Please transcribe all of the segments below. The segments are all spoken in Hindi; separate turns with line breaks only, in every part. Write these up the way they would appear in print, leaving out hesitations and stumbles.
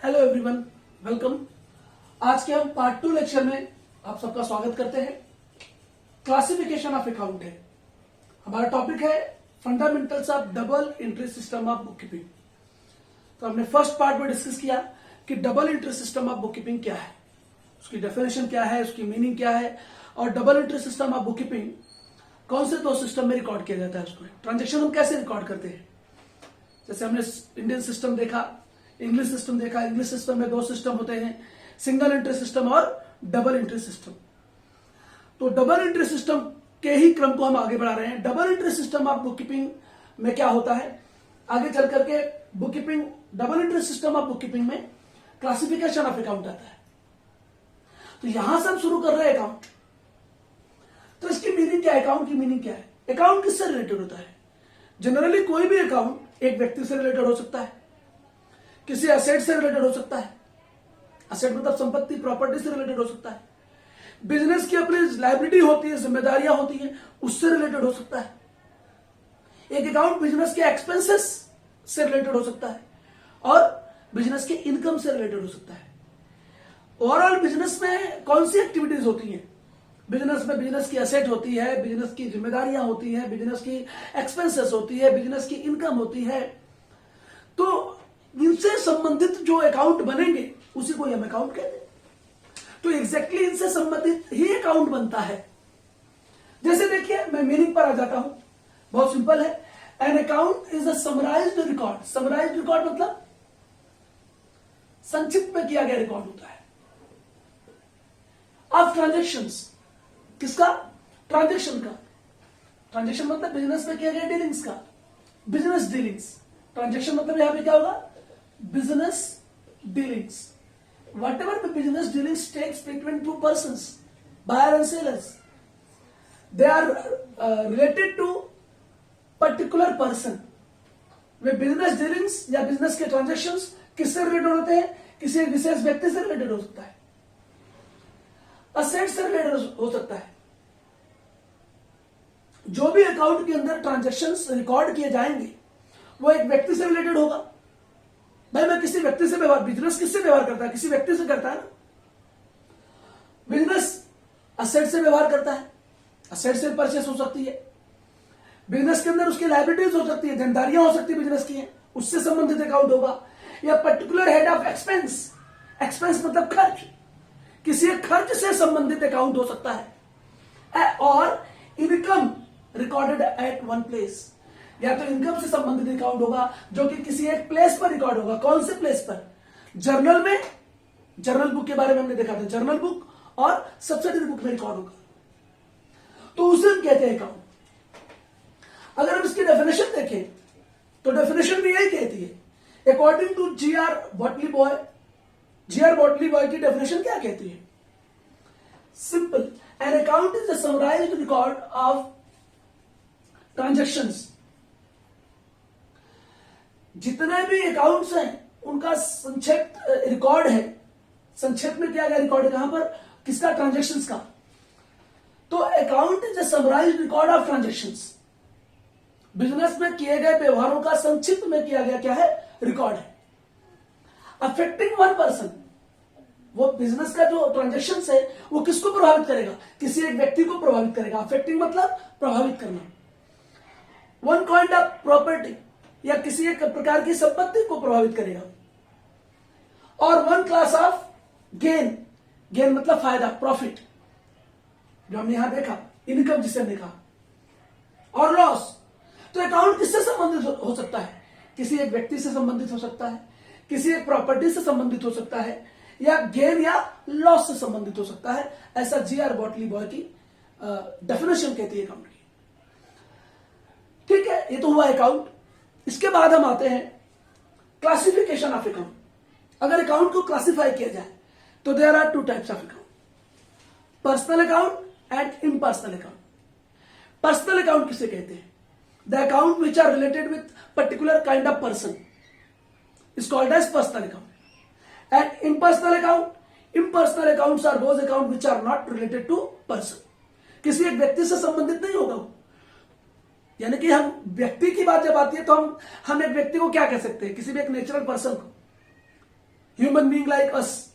Hello everyone, welcome. आज के हम पार्ट 2 लेक्चर में आप सबका स्वागत करते हैं। क्लासिफिकेशन ऑफ अकाउंट है हमारा टॉपिक है। Fundamentals of double entry system of book keeping. तो हमने फर्स्ट पार्ट में डिस्कस किया कि double entry system of book keeping क्या है, उसकी डेफिनेशन क्या है, उसकी मीनिंग क्या है, और double entry system of book keeping कौन से दो सिस्टम में रिकॉर्ड किया जाता है, उसको ट्रांजेक्शन हम कैसे रिकॉर्ड करते हैं। जैसे हमने इंडियन सिस्टम देखा, इंग्लिश सिस्टम देखा। इंग्लिश सिस्टम में दो सिस्टम होते हैं, सिंगल एंट्री सिस्टम और डबल एंट्री सिस्टम। तो डबल एंट्री सिस्टम के ही क्रम को हम आगे बढ़ा रहे हैं। Double entry system of book keeping में क्या होता है, आगे चल करके book keeping, double entry system of book keeping में क्लासिफिकेशन ऑफ अकाउंट आता है। तो यहां से हम शुरू कर रहे हैं अकाउंट। तो इसकी मीनिंग क्या है, अकाउंट की मीनिंग क्या है। अकाउंट किससे रिलेटेड होता है? जनरली कोई भी अकाउंट एक व्यक्ति से रिलेटेड हो सकता है, किसी असेट से रिलेटेड हो सकता है, असेट मतलब संपत्ति, प्रॉपर्टी से रिलेटेड हो सकता है, बिजनेस की अपनी लायबिलिटी होती है, जिम्मेदारियां होती हैं, उससे रिलेटेड हो सकता है। एक अकाउंट बिजनेस के एक्सपेंसेस से रिलेटेड हो सकता है और बिजनेस के इनकम से रिलेटेड हो सकता है। ओवरऑल बिजनेस में कौन सी एक्टिविटीज होती हैं? बिजनेस में बिजनेस की असेट होती है, बिजनेस की जिम्मेदारियां होती हैं, बिजनेस की एक्सपेंसेस होती है, बिजनेस की इनकम होती है। तो इनसे संबंधित जो अकाउंट बनेंगे उसी को हम अकाउंट कहते हैं। तो एग्जैक्टली इनसे संबंधित ही अकाउंट बनता है। जैसे देखिए, मैं मीनिंग पर आ जाता हूं, बहुत सिंपल है। N account is a summarized record. Summarised record मतलब संक्षिप्त में किया गया रिकॉर्ड होता है ऑफ ट्रांजेक्शंस। किसका? ट्रांजेक्शन का। ट्रांजेक्शन मतलब बिजनेस में किया गया डीलिंग्स का, बिजनेस डीलिंग्स। ट्रांजेक्शन मतलब यहां पे क्या होगा? business dealings. Whatever the business dealings takes between two persons, buyer and sellers, they are related to particular person. Way business dealings या business के transactions किससे रिलेटेड होते हैं? किसी एक विशेष व्यक्ति से रिलेटेड हो सकता है, असेट से रिलेटेड हो सकता है। जो भी अकाउंट के अंदर ट्रांजेक्शंस रिकॉर्ड किए जाएंगे वो एक व्यक्ति से रिलेटेड होगा। भाई मैं किसी व्यक्ति से व्यवहार, बिजनेस किससे व्यवहार करता है? किसी व्यक्ति से करता है ना। बिजनेस असेट से व्यवहार करता है, असेट से परचेस हो सकती है। बिजनेस के अंदर उसकी लायबिलिटीज हो सकती है, जिम्मेदारियां हो सकती है बिजनेस की हैं, उससे संबंधित अकाउंट होगा। या particular head of expense, expense मतलब खर्च, किसी एक खर्च से संबंधित अकाउंट हो सकता है। और income recorded at one place, या तो इनकम से संबंधित अकाउंट होगा जो कि किसी एक प्लेस पर रिकॉर्ड होगा। कौन से प्लेस पर? जर्नल में, जर्नल बुक के बारे में हमने देखा था, जर्नल बुक और सब्सिडरी बुक में रिकॉर्ड होगा, तो उसे हम कहते हैं अकाउंट। अगर हम इसकी डेफिनेशन देखें तो डेफिनेशन भी यही कहती है। According to G R. Batliboi, G R. Batliboi की डेफिनेशन क्या कहती है? Simple, an account is a summarized record of transactions. जितने भी अकाउंट्स हैं उनका संक्षिप्त रिकॉर्ड है। संक्षेप में किया गया रिकॉर्ड है, कहां पर? किसका? ट्रांजेक्शंस का। तो account is a summarized record of transactions. Business में किए गए व्यवहारों का संक्षिप्त में किया गया क्या है? रिकॉर्ड है। अफेक्टिंग वन पर्सन, वो बिजनेस का जो ट्रांजेक्शंस है वो किसको प्रभावित करेगा? किसी एक व्यक्ति को प्रभावित करेगा। अफेक्टिंग मतलब प्रभावित करना। वन काइंड ऑफ प्रॉपर्टी, या किसी एक प्रकार की संपत्ति को प्रभावित करेगा। और one class of gain, gain मतलब फायदा, प्रॉफिट, जो हमने यहां देखा, इनकम जिसे हमने कहा। और लॉस। तो अकाउंट किससे संबंधित हो सकता है? किसी एक व्यक्ति से संबंधित हो सकता है, किसी एक प्रॉपर्टी से संबंधित हो सकता है, या गेन या लॉस से संबंधित हो सकता है। ऐसा जी.आर. बॉटली बॉय की डेफिनेशन कहती है अकाउंट की। ठीक है, ये तो हुआ अकाउंट। इसके बाद हम आते हैं क्लासिफिकेशन ऑफ अकाउंट। अगर अकाउंट को क्लासिफाई किया जाए तो there are two types of account, personal account and impersonal account. Personal account किसे कहते हैं? The account which are related with particular kind of person is called as personal account. And impersonal account, impersonal accounts are those account which are not related to person. किसी एक व्यक्ति से संबंधित नहीं होगा। यानी कि हम व्यक्ति की बात जब आती है तो हम एक व्यक्ति को क्या कह सकते हैं? किसी भी एक नेचुरल पर्सन को, ह्यूमन बीइंग लाइक अस,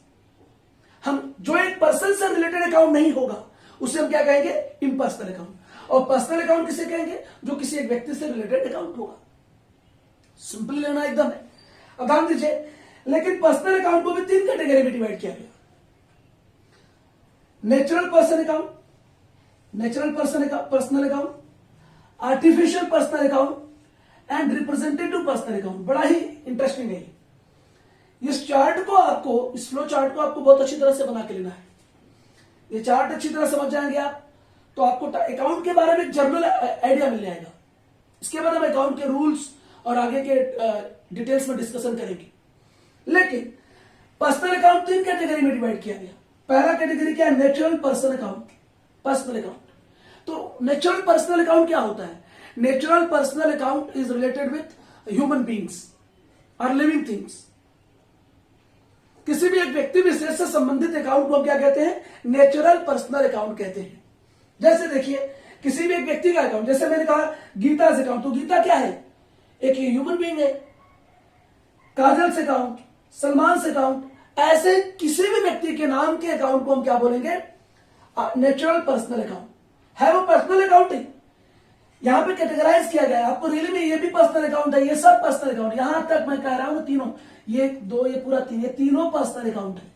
हम जो एक पर्सन से रिलेटेड अकाउंट नहीं होगा उसे हम क्या कहेंगे, इम्पर्सनल अकाउंट। और पर्सनल अकाउंट किसे कहेंगे, जो किसी एक व्यक्ति से रिलेटेड अकाउंट होगा। सिंपल लेना एकदम है। अब ध्यान दीजिए, लेकिन पर्सनल अकाउंट को भी 3 कैटेगरी में डिवाइड किया गया। Natural person account, natural personal account, artificial personal account and representative personal account. बड़ा ही इंटरेस्टिंग है। इस चार्ट को आपको, इस फ्लो चार्ट को आपको बहुत अच्छी तरह से बना के लेना है। ये चार्ट अच्छी तरह समझ जाएंगे आप तो आपको अकाउंट के बारे में जनरल आइडिया मिल जाएगा। इसके बाद हम अकाउंट के रूल्स और आगे के डिटेल्स में डिस्कशन करेंगे। लेकिन पर्सनल अकाउंट 3 कैटेगरी में डिवाइड किया गया। पहला कैटेगरी क्या है, natural person account, personal account. तो नेचुरल पर्सनल अकाउंट क्या होता है, natural personal account is related with human beings और लिविंग थिंग्स। किसी भी एक व्यक्ति विशेष से संबंधित अकाउंट को क्या कहते हैं, नेचुरल पर्सनल अकाउंट कहते हैं। जैसे देखिए, किसी भी एक व्यक्ति का अकाउंट, जैसे मैंने कहा गीता से अकाउंट, तो गीता क्या है, एक ह्यूमन बीइंग है। काजल से अकाउंट, सलमान से अकाउंट, ऐसे किसी भी व्यक्ति के नाम के अकाउंट को हम क्या बोलेंगे, नेचुरल पर्सनल अकाउंट है। वो पर्सनल अकाउंट है, यहां पे कैटेगराइज किया गया है। आपको रियली में ये भी पर्सनल अकाउंट है, ये सब पर्सनल अकाउंट, यहां तक मैं कह रहा हूं तीनों, ये 2, ये पूरा 3, ये तीनों पर्सनल अकाउंट है।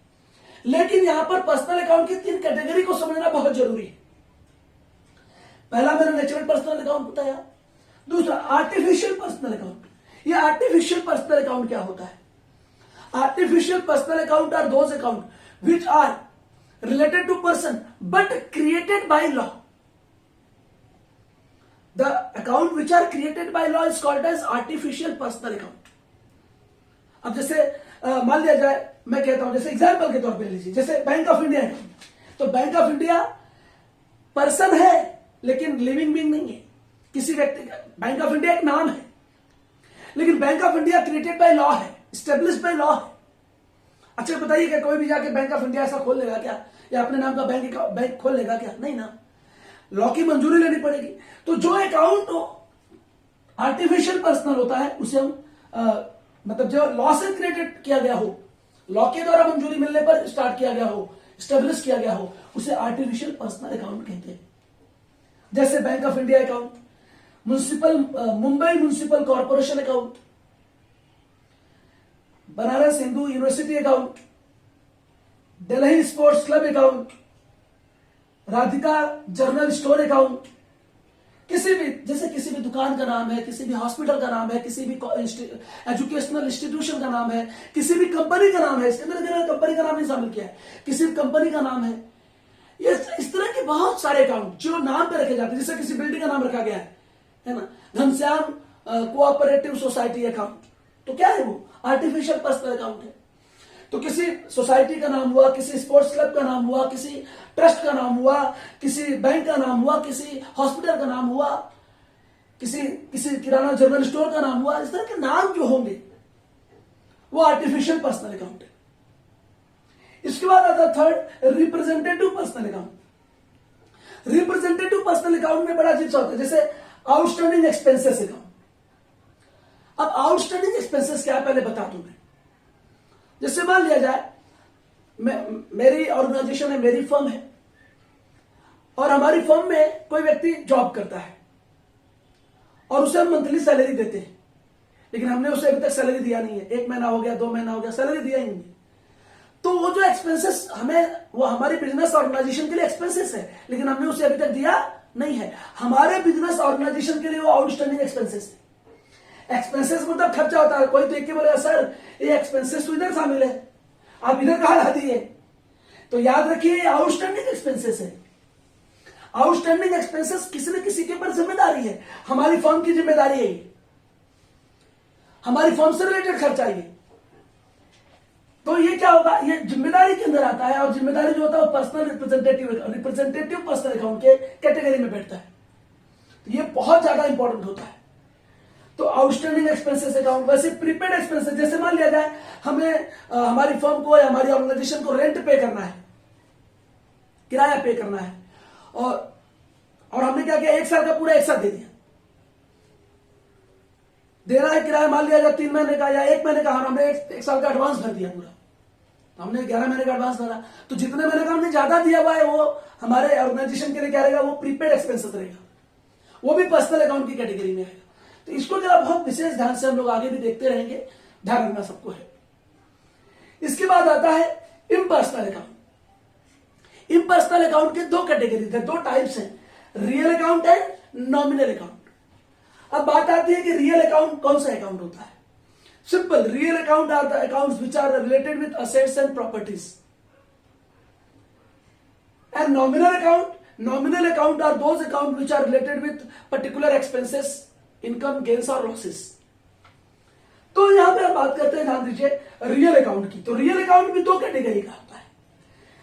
लेकिन यहां पर पर्सनल अकाउंट की 3 कैटेगरी को समझना बहुत जरूरी है। पहला मैंने नेचुरल पर्सनल अकाउंट बताया, दूसरा आर्टिफिशियल पर्सनल अकाउंट। ये आर्टिफिशियल पर्सनल अकाउंट क्या होता है, artificial personal account are those account which are related to person but created by law. The account which are created by law is called as artificial personal account. अब जैसे मान लिया जाए, मैं कहता हूं, जैसे एग्जांपल के तौर पे लीजिए, जैसे बैंक ऑफ इंडिया है। तो बैंक ऑफ इंडिया पर्सन है लेकिन लिविंग बीइंग नहीं है, किसी व्यक्ति का। बैंक ऑफ इंडिया एक नाम है, लेकिन bank of India created by law है, स्टेब्लिश्ड बाय लॉ है। अच्छा बताइए, क्या कोई भी जाके बैंक ऑफ इंडिया ऐसा खोल लेगा क्या, या अपने नाम का बैंक खोल लेगा क्या, नहीं ना, लॉ की मंजूरी लेनी पड़ेगी। तो जो अकाउंट आर्टिफिशियल पर्सनल होता है उसे हम मतलब जो लॉ से क्रिएटेड किया गया हो, लॉ के द्वारा मंजूरी मिलने पर स्टार्ट किया गया हो, स्टेब्लिश किया गया हो, उसे आर्टिफिशियल पर्सनल अकाउंट कहते हैं। जैसे bank of India account, Mumbai municipal corporation account, Banaras Hindu university account, Delhi sports club account, Radhika general store account. किसी भी, जैसे किसी भी दुकान का नाम है, किसी भी हॉस्पिटल का नाम है, किसी भी एजुकेशनल इंस्टीट्यूशन का नाम है, किसी भी कंपनी का नाम है, इसके अंदर कंपनी का नाम नहीं शामिल किया है, किसी भी कंपनी का नाम है। ये इस तरह के बहुत सारे अकाउंट जो नाम पे रखे जाते हैं, जैसे किसी बिल्डिंग का नाम रखा गया है ना, घनश्याम कोऑपरेटिव सोसाइटी अकाउंट, तो क्या है वो, आर्टिफिशियल पर्सनल अकाउंट है। तो किसी सोसाइटी का नाम हुआ, किसी स्पोर्ट्स क्लब का नाम हुआ, किसी ट्रस्ट का नाम हुआ, किसी बैंक का नाम हुआ, किसी हॉस्पिटल का नाम हुआ, किसी किराना जनरल स्टोर का नाम हुआ, इस तरह के नाम जो होंगे वो आर्टिफिशियल पर्सनल अकाउंट है। इसके बाद आता है third, representative personal account. Representative personal account में बड़ा चीज होता है, जैसे आउटस्टैंडिंग एक्सपेंसेस अकाउंट। अब आउटस्टैंडिंग एक्सपेंसेस क्या है पहले बता दूं मैं। जैसे मान लिया जाए, मेरी ऑर्गेनाइजेशन है, मेरी फर्म है, और हमारी फर्म में कोई व्यक्ति जॉब करता है और उसे हम मंथली सैलरी देते हैं, लेकिन हमने उसे अभी तक सैलरी दिया नहीं है। 1 महीना हो गया, 2 महीना हो गया, सैलरी दिया ही नहीं। तो वो जो एक्सपेंसेस हमें, वो हमारी बिजनेस ऑर्गेनाइजेशन के लिए एक्सपेंसेस है, लेकिन हमने उसे अभी तक दिया नहीं है। हमारे बिजनेस ऑर्गेनाइजेशन के लिए वो आउटस्टैंडिंग एक्सपेंसेस है। एक्सपेंसेस मतलब खर्चा होता है। कोई देख के बोलेगा सर ये एक्सपेंसेस तो इधर शामिल है, आप इधर कहां ला दिए, तो याद रखिए ये आउटस्टैंडिंग एक्सपेंसेस है। आउटस्टैंडिंग एक्सपेंसेस किसी न किसी के ऊपर जिम्मेदारी है, हमारी फर्म की जिम्मेदारी है, हमारी फर्म से रिलेटेड खर्चा है। तो ये क्या होगा, ये जिम्मेदारी के अंदर आता है, और जिम्मेदारी जो होता है वो पर्सनल रिप्रेजेंटेटिव पर्सनल अकाउंट के कैटेगरी में बैठता है। तो ये बहुत ज्यादा इंपॉर्टेंट होता है। तो आउटस्टैंडिंग एक्सपेंसेस अकाउंट। वैसे प्रीपेड एक्सपेंसेस, जैसे मान लिया जाए हमें हमारी फर्म को या हमारी ऑर्गेनाइजेशन को रेंट पे करना है, किराया पे करना है, और हमने क्या किया, 1 साल का पूरा एक साथ दे दिया। देना है किराया मान लिया जाए 3 महीने का या 1 महीने का, हमने 1 साल का एडवांस भर दिया पूरा, हमने 11 महीने का एडवांस भरा, तो जितने महीने का हमने ज्यादा दिया हुआ है वो हमारे ऑर्गेनाइजेशन के लिए क्या रहेगा, वो प्रीपेड एक्सपेंसेस रहेगा, वो भी पर्सनल अकाउंट की कैटेगरी में आएगा। तो इसको जरा बहुत विशेष ध्यान से हम लोग आगे भी देखते रहेंगे, ध्यान रखना सबको है। इसके बाद आता है इम्पर्सनल अकाउंट। इम्पर्सनल अकाउंट के दो कैटेगरी है, दो टाइप्स हैं, real account and nominal account. अब बात आती है कि रियल अकाउंट कौन सा अकाउंट होता है। Simple, real account are the accounts which are related with assets and properties. And nominal account are those account which are related with particular expenses, income, gains और लॉसेस। तो यहां पे हम बात करते हैं, ध्यान दीजिए, रियल अकाउंट की। तो रियल अकाउंट भी दो कैटेगरी का होता है।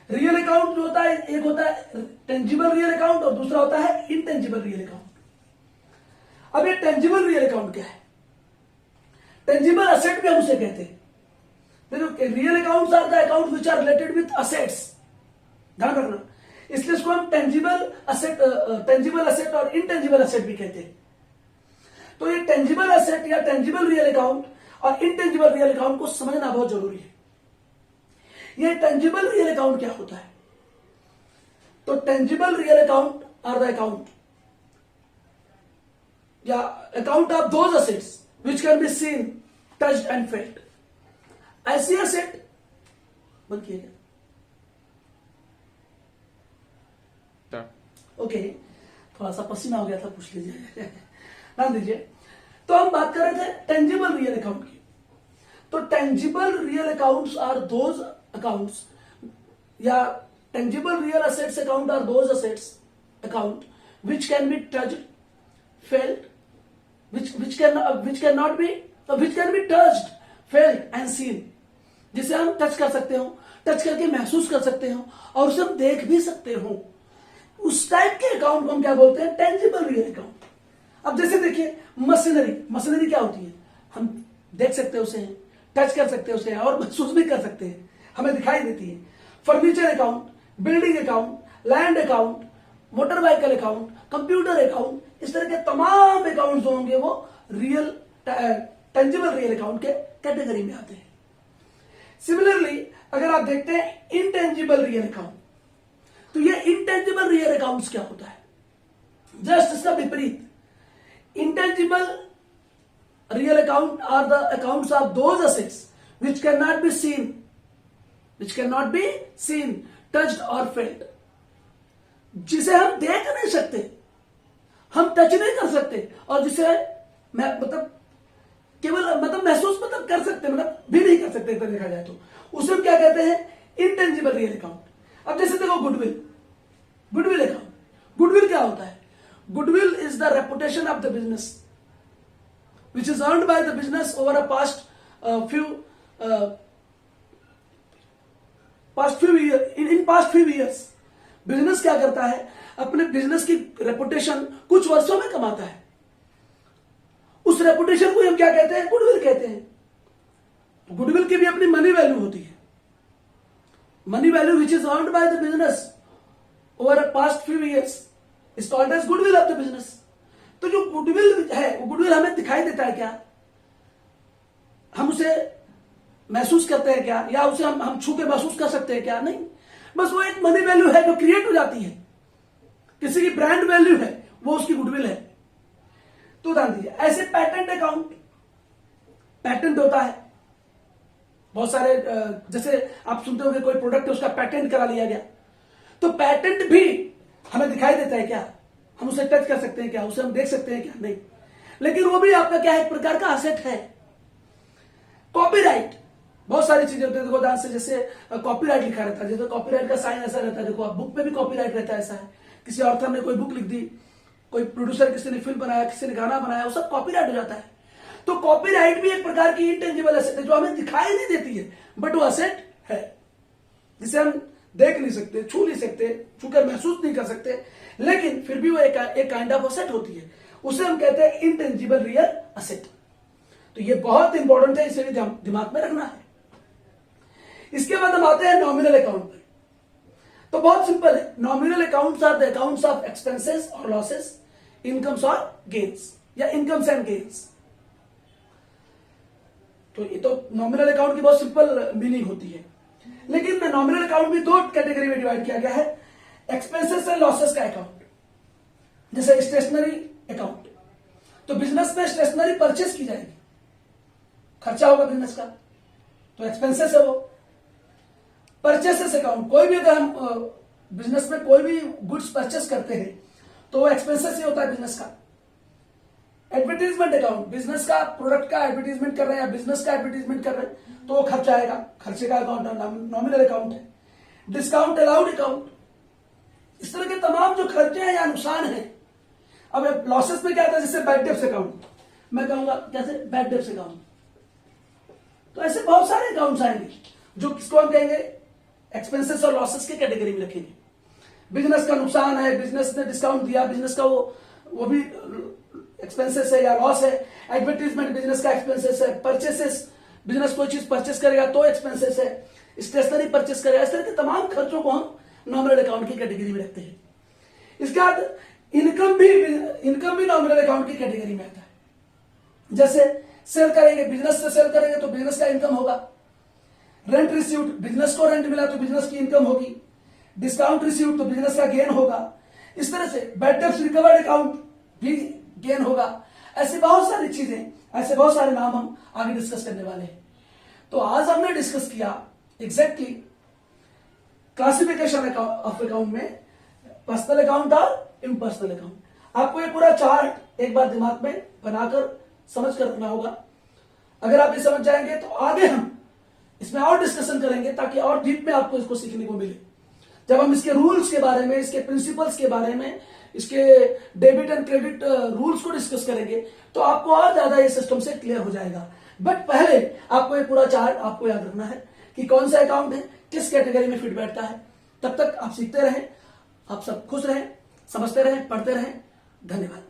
रियल अकाउंट जो होता है, एक होता है टेंजिबल रियल अकाउंट और दूसरा होता है इनटेंजिबल रियल अकाउंट। अब ये टेंजिबल रियल अकाउंट क्या है? टेंजिबल असेट भी हम उसे कहते हैं। देखो, real accounts are the account which are related with assets, ध्यान रखना, इसलिए इसको हम टेंजिबल असेट और इनटेंजिबल असेट भी कहते हैं। तो ये टेंजिबल असेट या टेंजिबल रियल अकाउंट और इनटेंजिबल रियल अकाउंट को समझना बहुत जरूरी है। ये टेंजिबल रियल अकाउंट क्या होता है? तो tangible real account are the account या account of those assets which can be seen, touched and felt। ऐसी असेट बंद किया गया, ओके, थोड़ा सा पसीना हो गया था, पूछ लीजिए, ध्यान दीजिए। तो हम बात कर रहे थे टेंजिबल रियल अकाउंट की। तो tangible real accounts are those accounts या tangible real assets account are those assets account which can be touched, felt, which can be touched, felt and seen। जिसे हम टच कर सकते हो, टच करके महसूस कर सकते हो और उसे हम देख भी सकते हो। उस टाइप के अकाउंट को हम क्या बोलते हैं? Tangible real account. अब जैसे देखिए, मशीनरी क्या होती है? हम देख सकते हैं उसे, टच कर सकते हैं उसे और महसूस भी कर सकते हैं, हमें दिखाई देती है। Furniture account, building account, land account, motor vehicle account, computer account, इस तरह के तमाम अकाउंट जो होंगे वो रियल टेंजिबल रियल अकाउंट के कैटेगरी में आते हैं। सिमिलरली अगर आप देखते हैं इनटेंजिबल रियल अकाउंट, तो ये इनटेंजिबल रियल अकाउंट्स क्या होता है? जस्ट इसका विपरीत। Intangible real account are the accounts of those assets which cannot be seen, touched or felt। जिसे हम देख नहीं सकते, हम टच नहीं कर सकते और जिसे मतलब केवल महसूस कर सकते, भी नहीं कर सकते, देखा जाए तो उसे हम क्या कहते हैं? Intangible real account. अब जैसे देखो, गुडविल अकाउंट। गुडविल क्या होता है? Goodwill is the reputation of the business which is earned by the business over a past few years। Business क्या करता है? अपने बिजनेस की रेपुटेशन कुछ वर्षों में कमाता है। उस रेपुटेशन को हम क्या कहते हैं? गुडविल कहते हैं। तो गुडविल की भी अपनी मनी वैल्यू होती है। Money value which is earned by the business over a past few years is called as goodwill of the business. तो जो गुडविल है, वो गुडविल हमें दिखाई देता है क्या? हम उसे महसूस करते हैं क्या? या उसे हम छू के महसूस कर सकते हैं क्या? नहीं, बस वो एक मनी वैल्यू है जो क्रिएट हो जाती है। किसी की ब्रांड वैल्यू है, वो उसकी गुडविल है। तो ध्यान दीजिए, ऐसे पैटेंट अकाउंट, पैटेंट होता है बहुत सारे, जैसे आप सुनते होंगे कोई प्रोडक्ट है उसका पैटेंट करा लिया गया, तो पैटेंट भी हमें दिखाई देता है क्या? हम उसे टच कर सकते हैं क्या? उसे हम देख सकते हैं क्या? नहीं, लेकिन वो भी आपका क्या है? एक प्रकार का असेट है। कॉपीराइट, बहुत सारी चीजें होती है, देखो ध्यान से, जैसे कॉपीराइट लिखा रहता है, जैसे कॉपीराइट का साइन ऐसा रहता है, देखो आप बुक पे भी कॉपीराइट रहता है, ऐसा है। किसी ऑथर ने कोई बुक लिख दी, कोई प्रोड्यूसर किसी ने फिल्म बनाया, किसी ने गाना बनाया, वो सब कॉपीराइट हो जाता है। तो कॉपीराइट भी एक प्रकार की इनटेंजिबल असेट है जो हमें दिखाई नहीं देती है, बट वो असेट है जिसे हम देख नहीं सकते, छू नहीं सकते, छूकर महसूस नहीं कर सकते, लेकिन फिर भी वो एक काइंड ऑफ असेट होती है। उसे हम कहते हैं इनटेंजिबल रियल असेट। तो ये बहुत इंपॉर्टेंट है, इसे दिमाग में रखना है। इसके बाद हम आते हैं नॉमिनल अकाउंट पर। तो बहुत सिंपल है, nominal accounts are the accounts of expenses और लॉसेस, इनकम्स और गेन्स या इनकम्स एंड गेन्स। तो ये तो नॉमिनल अकाउंट की बहुत सिंपल मीनिंग होती है। लेकिन नॉमिनल अकाउंट भी दो कैटेगरी में डिवाइड किया गया है, एक्सपेंसेस एंड लॉसेस का अकाउंट। जैसे स्टेशनरी अकाउंट, तो बिजनेस में स्टेशनरी परचेस की जाएगी, खर्चा होगा बिजनेस का, तो एक्सपेंसेस है वो। परचेसेस अकाउंट, कोई भी अगर हम बिजनेस में कोई भी गुड्स परचेस करते हैं तो वो एक्सपेंसेस ही होता है बिजनेस का। एडवर्टीजमेंट अकाउंट, बिजनेस का प्रोडक्ट का एडवर्टीजमेंट कर रहे हैं या बिजनेस का एडवर्टीजमेंट कर रहे हैं तो वो खर्चा आएगा, खर्चे का अकाउंट नॉमिनल अकाउंट है। डिस्काउंट अलाउड अकाउंट, इस तरह के तमाम जो खर्चे हैं या नुकसान है। अब लॉसेस में क्या आता है, जैसे बैड डेब्ट्स अकाउंट, मैं कहूंगा कैसे बैड डेब्ट्स अकाउंट, तो ऐसे बहुत सारे अकाउंट्स आएंगे जो किसको हम कहेंगे एक्सपेंसेस और लॉसेस के कैटेगरी में रखेंगे। बिजनेस का नुकसान है, बिजनेस ने डिस्काउंट दिया, बिजनेस का वो भी एक्सपेंसेस है या लॉस है। एडवर्टीजमेंट बिजनेस का एक्सपेंसेस है। परचेसेस, बिजनेस कोई चीज परचेस करेगा तो एक्सपेंसेस है। स्टेशनरी परचेस करेगा, इस तरह के तमाम खर्चों को हम नॉमिनल अकाउंट की कैटेगरी में रखते हैं। इसके बाद इनकम भी नॉमिनल अकाउंट की कैटेगरी में आता है। जैसे सेल करेंगे, बिजनेस से सेल करेंगे तो बिजनेस का इनकम होगा। रेंट रिसीव्ड, बिजनेस को रेंट मिला तो बिजनेस की इनकम होगी। डिस्काउंट रिसीव्ड तो बिजनेस का गेन होगा। इस तरह से बैड डेब्ट्स रिकवर्ड अकाउंट भी गेन होगा। ऐसे बहुत सारी चीजें, ऐसे बहुत सारे नाम हम आगे डिस्कस करने वाले हैं। तो आज हमने डिस्कस किया एग्जैक्टली क्लासिफिकेशन ऑफ अकाउंट में पर्सनल अकाउंट और इम्पर्सनल अकाउंट। आपको ये पूरा चार्ट एक बार दिमाग में बनाकर समझ कर रखना होगा। अगर आप ये समझ जाएंगे तो आगे हम इसमें और डिस्कशन करेंगे ताकि और डीप में आपको इसको सीखने को मिले। जब हम इसके रूल्स के बारे में, इसके प्रिंसिपल्स के बारे में, इसके डेबिट एंड क्रेडिट रूल्स को डिस्कस करेंगे तो आपको और ज्यादा ये सिस्टम से क्लियर हो जाएगा। बट पहले आपको ये पूरा चार्ट आपको याद रखना है कि कौन सा अकाउंट है, किस कैटेगरी में फिट बैठता है। तब तक आप सीखते रहें, आप सब खुश रहें, समझते रहें, पढ़ते रहें। धन्यवाद।